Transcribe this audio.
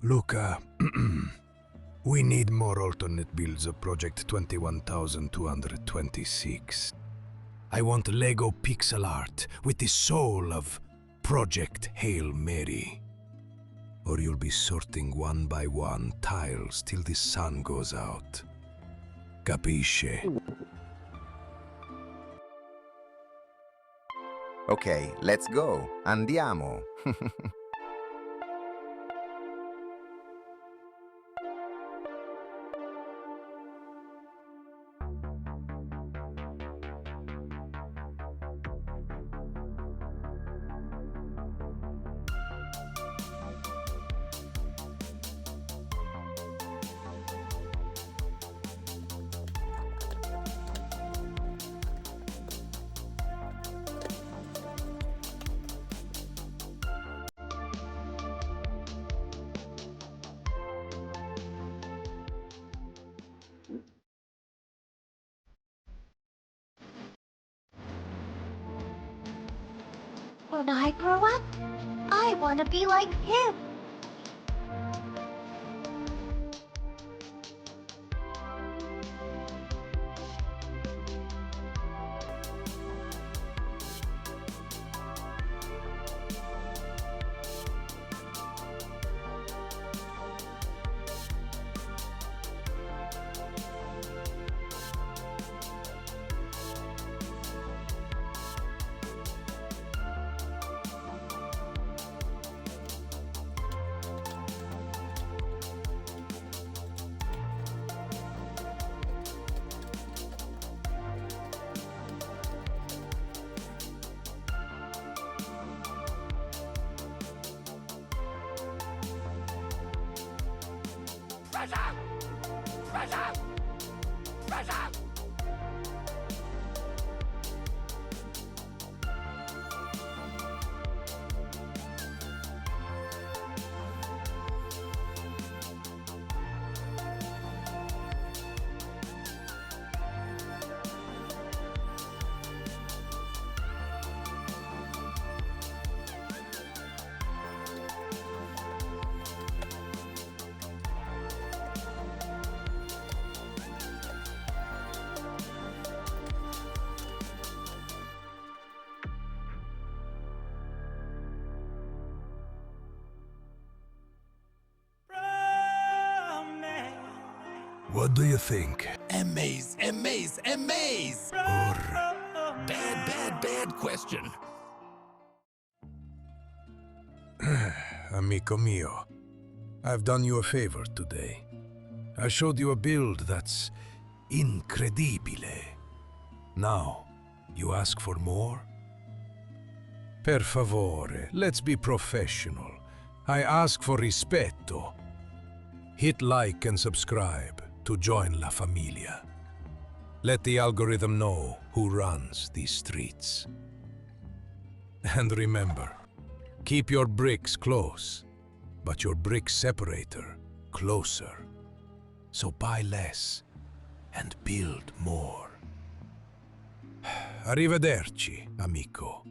Luca, we need more alternate builds of Project 21226. I want Lego pixel art with the soul of Project Hail Mary. Or you'll be sorting one by one tiles till the sun goes out. Capisce? Ok, let's go. Andiamo. When I grow up, I want to be like him. What do you think? Amaze, amaze, amaze! Or Bad question. amico mio, I've done you a favor today. I showed you a build that's incredibile. Now, you ask for more? Per favore, let's be professional. I ask for rispetto. Hit like and subscribe to join La Familia. Let the algorithm know who runs these streets. And remember, keep your bricks close, but your brick separator closer. So buy less and build more. Arrivederci, amico.